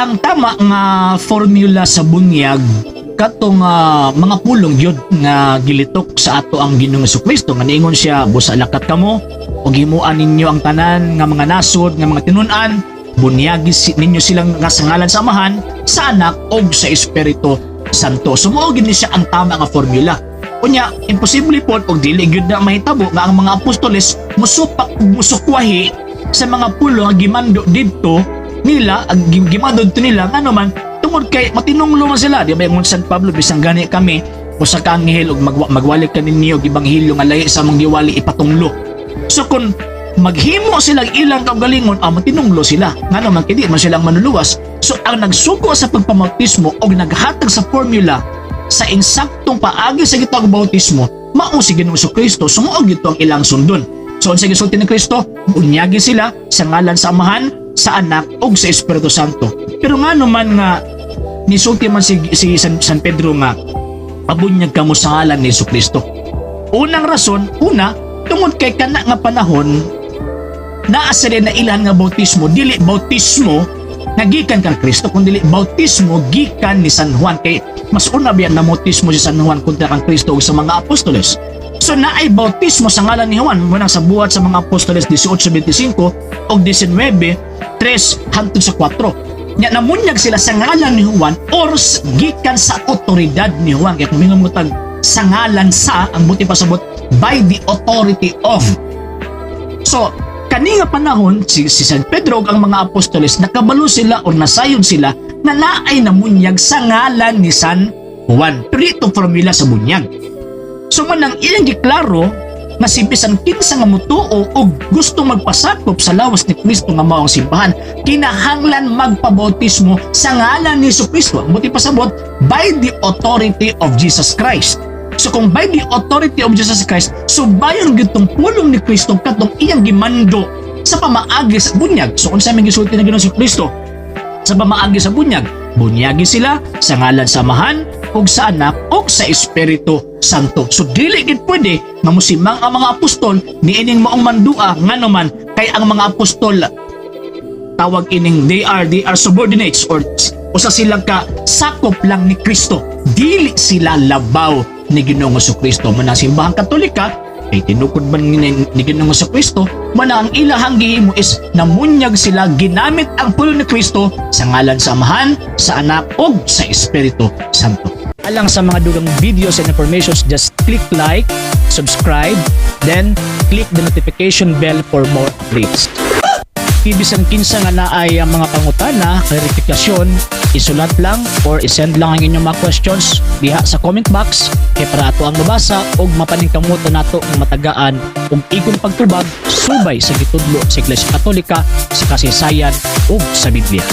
ang tama nga formula sa bunyag katong mga pulong gyud nga gilitok sa ato ang Ginoong Jesucristo nga niingon siya, busa lakat kamo ug himuan ninyo ang tanan nga mga nasod nga mga tinun-an, bunyagi ninyo silang nga sa ngalan sa Amahan, sa Anak ug sa Espiritu Santo. So mao gid ni siya ang tama nga formula. Unya, imposible po og dili gyud na mahitabo nga ang mga apostoles musupak ug musukwahi sa mga pulo nga gimando didto nila, ang gimando didto nila nga naman tungod kay matinunglo man sila, di ba yung San Pablo, bisang gani kami usa ka anghel ug magwalik ka ninyo og ibanghilyo nga lahi sa mong giwali ipatunglo. So kung maghimo sila ilang kaugalingon, matinunglo sila nga naman kay di man silang manuluwas. So ang nagsugo sa pagpamautismo og naghatag sa formula sa insaktong paagi sa gitawag bautismo mao si Ginoong Jesucristo. Sumuog ito ang ilang sundon. So sa gisulti ni Kristo, bunyagi sila sa ngalan sa Amahan, sa Anak ug sa Espiritu Santo. Pero nga naman nga nisulti man si San Pedro nga pabunyag kamo sa ngalan ni Jesucristo. Unang rason, tungod kay kana nga panahon naa sila na ilan nga bautismo, dili bautismo nga gikan kang Kristo kundi bautismo gikan ni San Juan. Kay mas una biyan na bautismo si San Juan kontra kang Kristo ug sa mga apostoles. So naay bautismo sa ngalan ni Juan muna sa buhat sa mga apostoles 18:25 o 19:3 hangtod sa 4. Nya namunyag sila sa ngalan ni Juan or gikan sa otoridad ni Juan. Kaya kung minumutag sa ngalan sa, ang buti pasabot, by the authority of. So kani nga panahon si San Pedro ug ang mga apostoles nakabalo sila o nasayod sila na naay namunyag sa ngalan ni San Juan. Pero ito formula sa bunyag. So manang ilang giklaro nga si bisan kinsa nga mutuo o gusto magpasakop sa lawas ni Kristo nga mao ang simbahan, kinahanglan magpabautismo sa ngalan ni Jesucristo. Buti pasabot, by the authority of Jesus Christ. So kung by the authority of Jesus Christ, subayon gitong pulong ni Kristo katong iyang gimando sa pamaagi sa bunyag. So unsa may gisulti na Ginoong Jesucristo sa pamaagi sa bunyag, bunyagi sila sa ngalan sa Amahan ug sa Anak ug sa Espiritu Santo. So dili gid pwede nga musimang ang mga apostol niining maong mandua nga naman kay ang mga apostol tawag ining they are subordinates or usa sila ka sakop lang ni Kristo, dili sila labaw ni Ginoong Jesucristo. Man ang simbahang Katolika ay tinukod man ni Ginoong Jesucristo, man ang ilahang gihimo is namunyag sila ginamit ang pulo ni Kristo sa ngalan sa Amahan, sa Anak ug sa Espiritu Santo. Alang sa mga dugang videos and informations, just click like, subscribe, then click the notification bell for more updates. Ibisan kinsa nga naay ang mga pangutana, klarifikasyon, isulat lang or isend lang ang inyong mga questions diha sa comment box kay para ato ang mabasa ug mapaningkamutan nato ang matagaan ug igong pagtubag subay sa gitudlo sa Iglesia Katolika, sa kasaysayan ug sa Biblia.